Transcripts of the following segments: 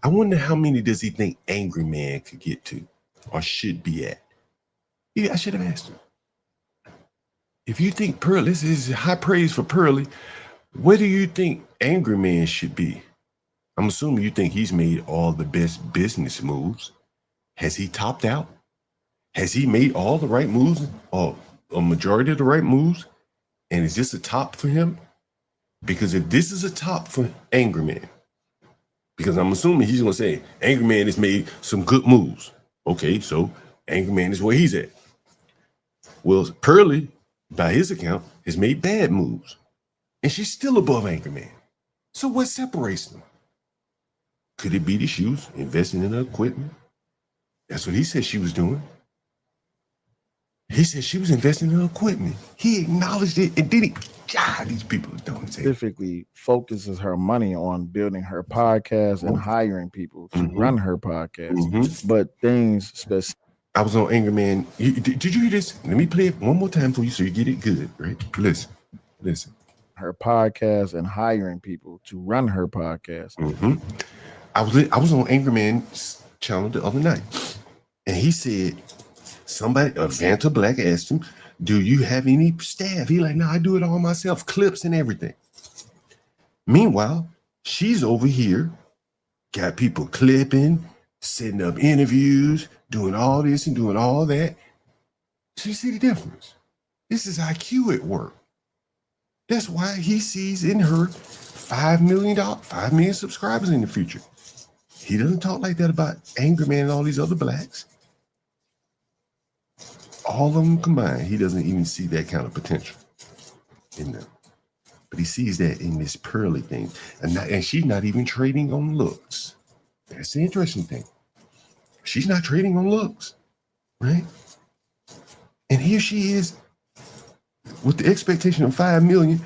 I wonder how many does he think Angry Man could get to or should be at? Yeah, I should have asked him. If you think Pearly, this is high praise for Pearly, where do you think Angry Man should be? I'm assuming you think he's made all the best business moves. Has he topped out? Has he made all the right moves or a majority of the right moves? And is this a top for him? Because if this is a top for Angry Man, because I'm assuming he's going to say Angry Man has made some good moves. Okay, so Angry Man is where he's at. Well, Pearly, by his account, has made bad moves. And she's still above Angry Man. So what separates them? Could it be the shoes, investing in the equipment? That's what he said she was doing. He said she was investing in equipment. He acknowledged it, and then these people don't say. Specifically focuses her money on building her podcast and hiring people to run her podcast. But things specific. I was on Angry Man. Did you hear this? Let me play it one more time for you so you get it good, right? Listen. Her podcast and hiring people to run her podcast. I was on Angry Man's channel the other night, and he said somebody, Vanta Black, asked him, "Do you have any staff?" He like, "No, I do it all myself, clips and everything." Meanwhile, she's over here, got people clipping, setting up interviews, doing all this and doing all that. So you see the difference. This is IQ at work. That's why he sees in her $5 million subscribers in the future. He doesn't talk like that about Angry Man and all these other blacks. All of them combined, he doesn't even see that kind of potential in them. But he sees that in this Pearly thing. And she's not even trading on looks. That's the interesting thing. She's not trading on looks, right? And here she is with the expectation of 5 million,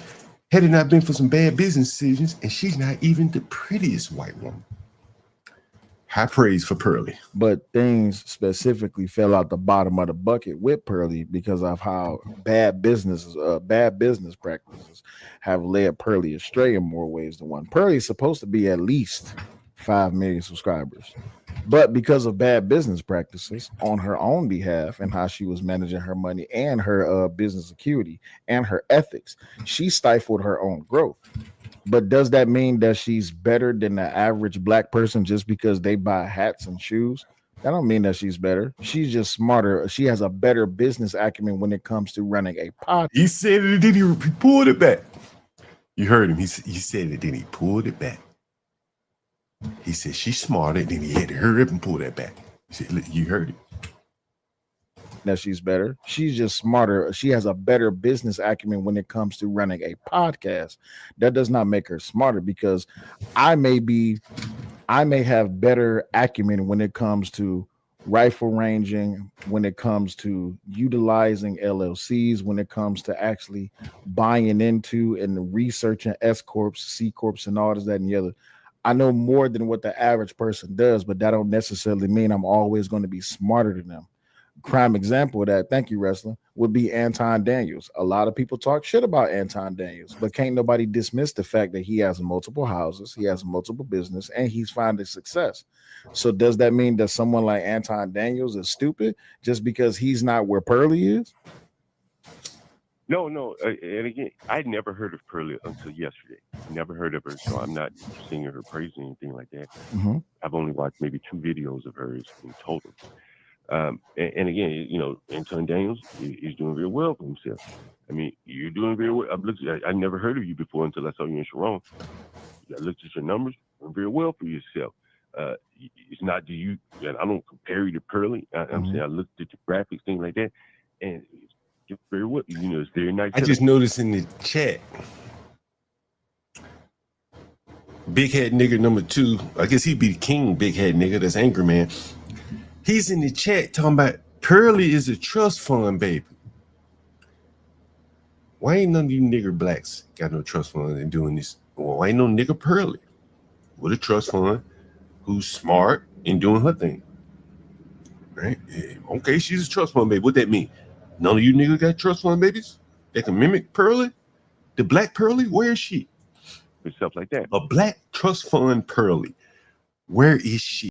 had it not been for some bad business decisions, and she's not even the prettiest white woman. High praise for Pearly. But things specifically fell out the bottom of the bucket with Pearly because of how bad business practices have led Pearly astray in more ways than one. Pearly is supposed to be at least 5 million subscribers. But because of bad business practices on her own behalf and how she was managing her money and her business acuity and her ethics, she stifled her own growth. But does that mean that she's better than the average black person just because they buy hats and shoes? That don't mean that she's better. She's just smarter. She has a better business acumen when it comes to running a podcast. He said it, then he pulled it back. You heard him. He said it, then he pulled it back. He said she's smarter, then he had to hurry up and pull that back. He said, you heard it. That she's better. She's just smarter. She has a better business acumen when it comes to running a podcast. That does not make her smarter because I may have better acumen when it comes to rifle ranging, when it comes to utilizing LLCs, when it comes to actually buying into and researching S Corps, C Corps, and all this, that, and the other. I know more than what the average person does, but that don't necessarily mean I'm always going to be smarter than them. Prime example of that, thank you, wrestler, would be Anton Daniels. A lot of people talk shit about Anton Daniels, but can't nobody dismiss the fact that he has multiple houses, he has multiple business, and he's finding success. So does that mean that someone like Anton Daniels is stupid just because he's not where Pearly is? No. And again, I'd never heard of Pearly until yesterday. Never heard of her, so I'm not singing her praise or anything like that. I've only watched maybe 2 videos of hers in total. And again, Anton Daniels, he's doing very well for himself. I mean, you're doing very well. I never heard of you before until I saw you in Sharon. I looked at your numbers, doing very well for yourself. It's not I don't compare you to Pearly. I'm saying I looked at your graphics, things like that, and it's very well. It's very nice. I just noticed in the chat, Big Head Nigga number 2, I guess he'd be the king Big Head Nigga, that's Angry Man. He's in the chat talking about Pearly is a trust fund, baby. Why ain't none of you nigger blacks got no trust fund and doing this? Well, why ain't no nigga Pearly with a trust fund who's smart and doing her thing? Right? Okay, she's a trust fund baby. What that mean? None of you niggas got trust fund babies that can mimic Pearly? The black Pearly? Where is she? Stuff like that. A black trust fund Pearly Where is she?